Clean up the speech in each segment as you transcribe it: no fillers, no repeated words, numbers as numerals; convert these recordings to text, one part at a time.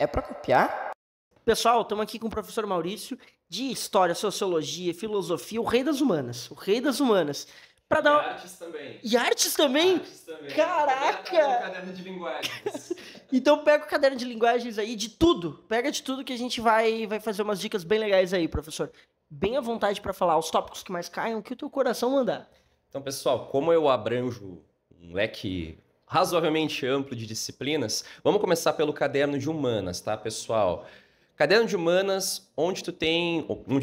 É para copiar? Pessoal, estamos aqui com o professor Maurício de História, Sociologia, Filosofia, o rei das humanas. O rei das humanas. Para dar... E artes também. E artes também? Artes também. Caraca! Pega o caderno de linguagens. Então pega o caderno de linguagens aí, de tudo. Pega de tudo que a gente vai fazer umas dicas bem legais aí, professor. Bem à vontade para falar os tópicos que mais caem, o que o teu coração mandar. Então, pessoal, como eu abranjo um leque razoavelmente amplo de disciplinas, vamos começar pelo caderno de humanas, tá, pessoal? Caderno de humanas, onde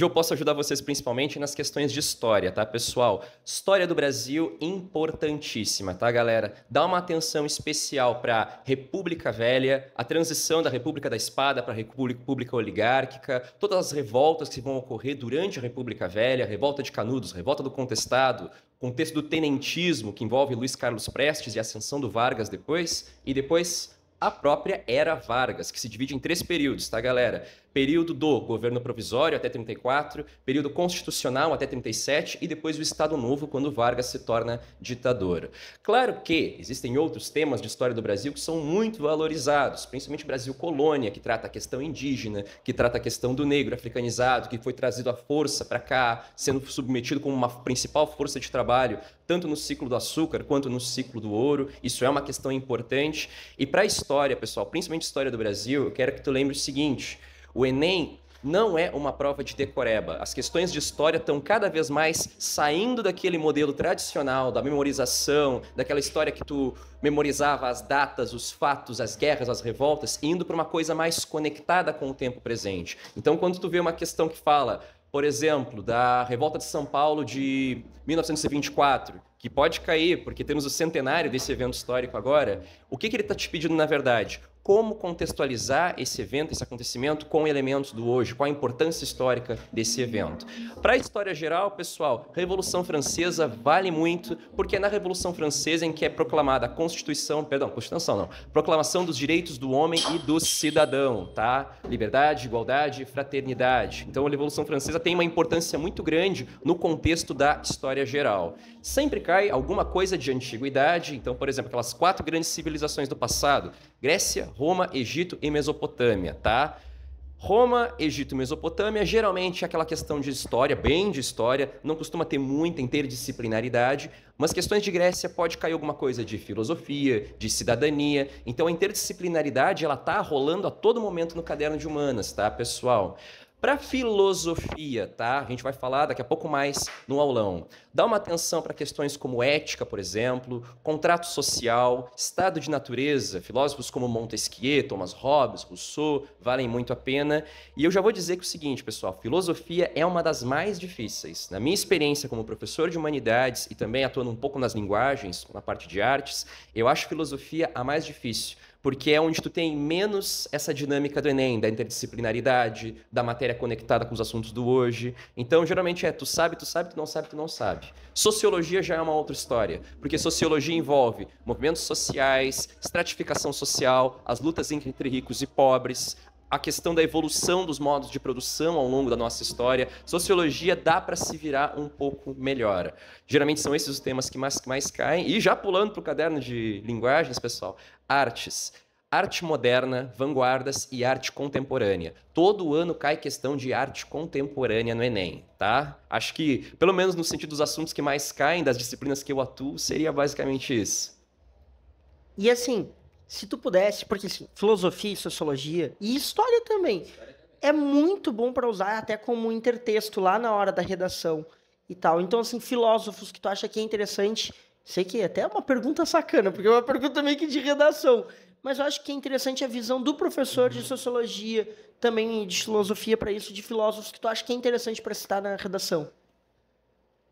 eu posso ajudar vocês principalmente nas questões de história, tá, pessoal? História do Brasil, importantíssima, tá, galera? Dá uma atenção especial para República Velha, a transição da República da Espada para a República Oligárquica, todas as revoltas que vão ocorrer durante a República Velha, Revolta de Canudos, Revolta do Contestado, contexto do tenentismo, que envolve Luiz Carlos Prestes e a ascensão do Vargas depois, e depois a própria Era Vargas, que se divide em 3 períodos, tá, galera? Período do governo provisório até 34, período constitucional até 37 e depois o Estado Novo, quando Vargas se torna ditador. Claro que existem outros temas de história do Brasil que são muito valorizados, principalmente Brasil Colônia, que trata a questão indígena, que trata a questão do negro africanizado, que foi trazido à força para cá, sendo submetido como uma principal força de trabalho, tanto no ciclo do açúcar quanto no ciclo do ouro. Isso é uma questão importante. E para a história, pessoal, principalmente história do Brasil, eu quero que tu lembre o seguinte: o Enem não é uma prova de decoreba. As questões de história estão cada vez mais saindo daquele modelo tradicional, da memorização, daquela história que tu memorizava as datas, os fatos, as guerras, as revoltas, indo para uma coisa mais conectada com o tempo presente. Então, quando tu vê uma questão que fala, por exemplo, da Revolta de São Paulo de 1924, que pode cair, porque temos o centenário desse evento histórico agora, o que ele está te pedindo, na verdade? Como contextualizar esse evento, esse acontecimento com elementos do hoje, qual a importância histórica desse evento. Para a história geral, pessoal, Revolução Francesa vale muito, porque é na Revolução Francesa em que é proclamada a Proclamação dos Direitos do Homem e do Cidadão, tá? Liberdade, igualdade, fraternidade. Então, a Revolução Francesa tem uma importância muito grande no contexto da história geral. Sempre cai alguma coisa de antiguidade, então, por exemplo, aquelas 4 grandes civilizações do passado: Grécia, Roma, Egito e Mesopotâmia, tá? Roma, Egito e Mesopotâmia, geralmente é aquela questão de história, bem de história, não costuma ter muita interdisciplinaridade, mas questões de Grécia pode cair alguma coisa de filosofia, de cidadania, então a interdisciplinaridade ela tá rolando a todo momento no caderno de humanas, tá, pessoal? Para filosofia, tá? A gente vai falar daqui a pouco mais no aulão. Dá uma atenção para questões como ética, por exemplo, contrato social, estado de natureza. Filósofos como Montesquieu, Thomas Hobbes, Rousseau valem muito a pena. E eu já vou dizer que é o seguinte, pessoal, filosofia é uma das mais difíceis. Na minha experiência como professor de humanidades e também atuando um pouco nas linguagens, na parte de artes, eu acho filosofia a mais difícil, porque é onde tu tem menos essa dinâmica do Enem, da interdisciplinaridade, da matéria conectada com os assuntos do hoje. Então, geralmente tu sabe, tu não sabe, tu não sabe. Sociologia já é uma outra história, porque sociologia envolve movimentos sociais, estratificação social, as lutas entre ricos e pobres, a questão da evolução dos modos de produção ao longo da nossa história. Sociologia dá para se virar um pouco melhor. Geralmente são esses os temas que mais caem. E já pulando para o caderno de linguagens, pessoal, artes. Arte moderna, vanguardas e arte contemporânea. Todo ano cai questão de arte contemporânea no Enem, tá? Acho que, pelo menos no sentido dos assuntos que mais caem, das disciplinas que eu atuo, seria basicamente isso. E assim, se tu pudesse, porque assim, filosofia e sociologia, e história também, é muito bom para usar até como intertexto lá na hora da redação e tal. Então, assim, filósofos que tu acha que é interessante, sei que até é uma pergunta sacana, porque é uma pergunta meio que de redação, mas eu acho que é interessante a visão do professor de sociologia, também de filosofia para isso, de filósofos que tu acha que é interessante para citar na redação.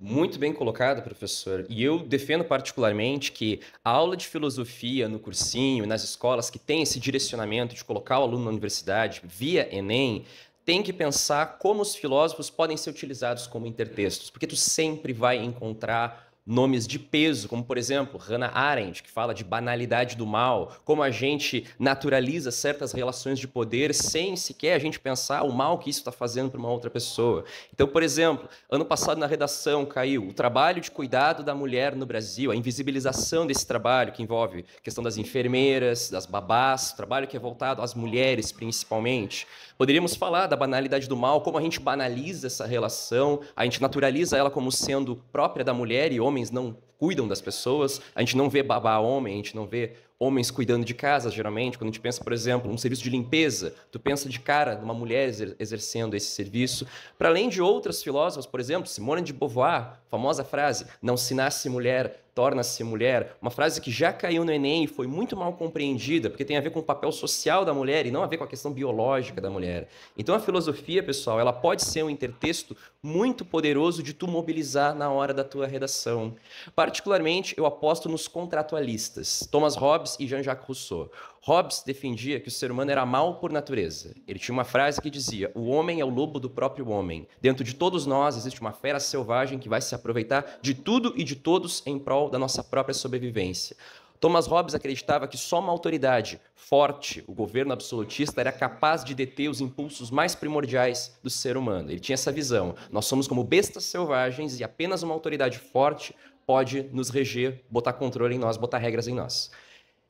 Muito bem colocado, professor. E eu defendo particularmente que a aula de filosofia no cursinho, nas escolas que tem esse direcionamento de colocar o aluno na universidade via Enem, tem que pensar como os filósofos podem ser utilizados como intertextos, porque tu sempre vai encontrar nomes de peso, como, por exemplo, Hannah Arendt, que fala de banalidade do mal, como a gente naturaliza certas relações de poder sem sequer a gente pensar o mal que isso está fazendo para uma outra pessoa. Então, por exemplo, ano passado na redação caiu o trabalho de cuidado da mulher no Brasil, a invisibilização desse trabalho, que envolve a questão das enfermeiras, das babás, o trabalho que é voltado às mulheres, principalmente. Poderíamos falar da banalidade do mal, como a gente banaliza essa relação, a gente naturaliza ela como sendo própria da mulher e homens não cuidam das pessoas, a gente não vê babá homem, a gente não vê homens cuidando de casa, geralmente. Quando a gente pensa, por exemplo, num serviço de limpeza, tu pensa de cara numa mulher exercendo esse serviço. Para além de outras filósofas, por exemplo, Simone de Beauvoir, famosa frase, não se nasce mulher, torna-se mulher, uma frase que já caiu no Enem e foi muito mal compreendida, porque tem a ver com o papel social da mulher e não a ver com a questão biológica da mulher. Então a filosofia, pessoal, ela pode ser um intertexto muito poderoso de tu mobilizar na hora da tua redação. Particularmente, eu aposto nos contratualistas, Thomas Hobbes e Jean-Jacques Rousseau. Hobbes defendia que o ser humano era mau por natureza. Ele tinha uma frase que dizia: o homem é o lobo do próprio homem. Dentro de todos nós existe uma fera selvagem que vai se aproveitar de tudo e de todos em prol da nossa própria sobrevivência. Thomas Hobbes acreditava que só uma autoridade forte, o governo absolutista, era capaz de deter os impulsos mais primordiais do ser humano. Ele tinha essa visão. Nós somos como bestas selvagens e apenas uma autoridade forte pode nos reger, botar controle em nós, botar regras em nós.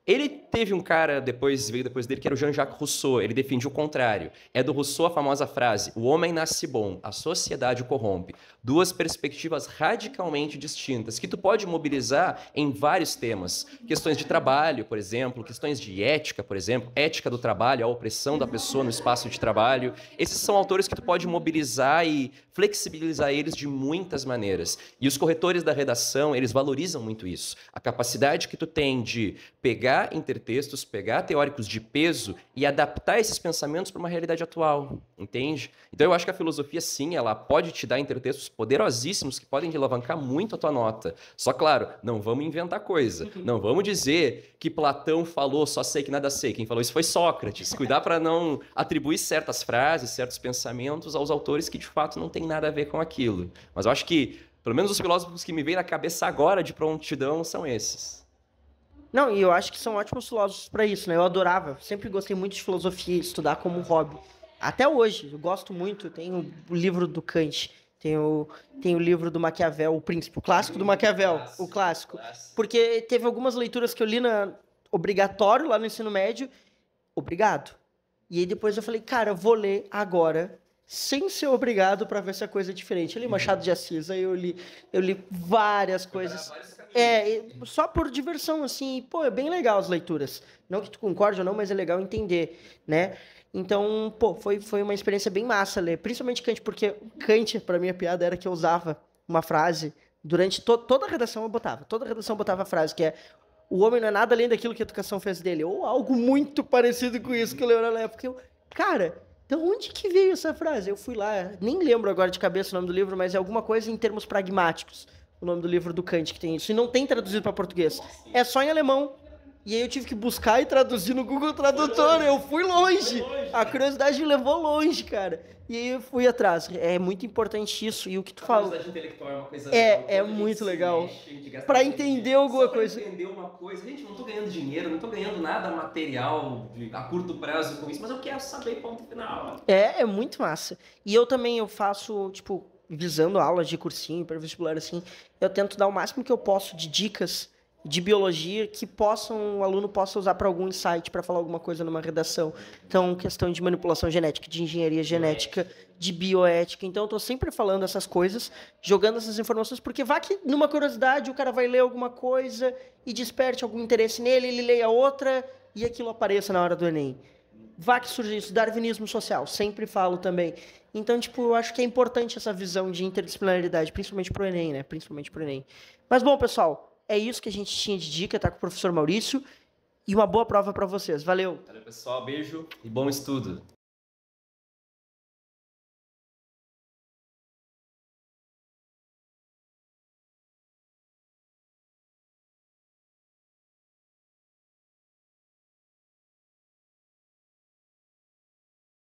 Ele teve um cara, veio depois dele, que era o Jean-Jacques Rousseau. Ele defendia o contrário. É do Rousseau a famosa frase: o homem nasce bom, a sociedade o corrompe. Duas perspectivas radicalmente distintas, que tu pode mobilizar em vários temas. Questões de trabalho, por exemplo, questões de ética, por exemplo, ética do trabalho, a opressão da pessoa no espaço de trabalho. Esses são autores que tu pode mobilizar e flexibilizar eles de muitas maneiras. E os corretores da redação, eles valorizam muito isso. A capacidade que tu tem de pegar intertextos, pegar teóricos de peso e adaptar esses pensamentos para uma realidade atual, entende? Então eu acho que a filosofia, sim, ela pode te dar intertextos poderosíssimos que podem te alavancar muito a tua nota. Só, claro, não vamos inventar coisa. Não vamos dizer que Platão falou só sei que nada sei. Quem falou isso foi Sócrates. Cuidar para não atribuir certas frases, certos pensamentos aos autores que de fato não têm nada a ver com aquilo. Mas eu acho que, pelo menos os filósofos que me vêm na cabeça agora de prontidão são esses. Não, e eu acho que são ótimos filósofos para isso, né? Eu adorava, sempre gostei muito de filosofia, estudar como hobby. Até hoje, eu gosto muito, tenho o livro do Kant, tenho o livro do Maquiavel, o Príncipe, o clássico do Maquiavel, o clássico. Porque teve algumas leituras que eu li obrigatório lá no ensino médio, obrigado. E aí depois eu falei, cara, eu vou ler agora, sem ser obrigado, para ver se a coisa é diferente. Eu li Machado de Assis, aí eu li várias coisas. Só por diversão, assim, e, pô, é bem legal as leituras. Não que tu concorde ou não, mas é legal entender, né? Então, pô, foi uma experiência bem massa ler, principalmente Kant, porque Kant, pra mim, a piada era que eu usava uma frase, durante toda a redação eu botava, a frase, que é: o homem não é nada além daquilo que a educação fez dele, ou algo muito parecido com isso que eu lembro na época. Cara, de onde que veio essa frase? Eu fui lá, nem lembro agora de cabeça o nome do livro, mas é alguma coisa em termos pragmáticos, o nome do livro do Kant que tem isso, e não tem traduzido para português, é só em alemão. E aí eu tive que buscar e traduzir no Google Tradutor. Eu fui longe. A curiosidade me levou longe, cara. E aí eu fui atrás. É muito importante isso. E o que tu fala. A curiosidade intelectual é uma coisa legal. É muito legal. Pra entender alguma coisa. Pra entender uma coisa. Gente, não tô ganhando dinheiro, não tô ganhando nada material a curto prazo com isso, mas eu quero saber ponto final. É muito massa. E eu também faço, tipo, visando aulas de cursinho, para vestibular, assim, eu tento dar o máximo que eu posso de dicas de biologia que o aluno possa usar para algum insight, para falar alguma coisa numa redação. Então, questão de manipulação genética, de engenharia genética, de bioética. Então, eu estou sempre falando essas coisas, jogando essas informações, porque vai que, numa curiosidade, o cara vai ler alguma coisa e desperte algum interesse nele, ele leia outra e aquilo apareça na hora do Enem. Vai que surge isso, darwinismo social, sempre falo também. Então, tipo, eu acho que é importante essa visão de interdisciplinaridade, principalmente pro Enem, né? Principalmente pro Enem. Mas, bom, pessoal, é isso que a gente tinha de dica, tá com o professor Maurício. E uma boa prova para vocês. Valeu! Valeu, pessoal. Beijo e bom estudo.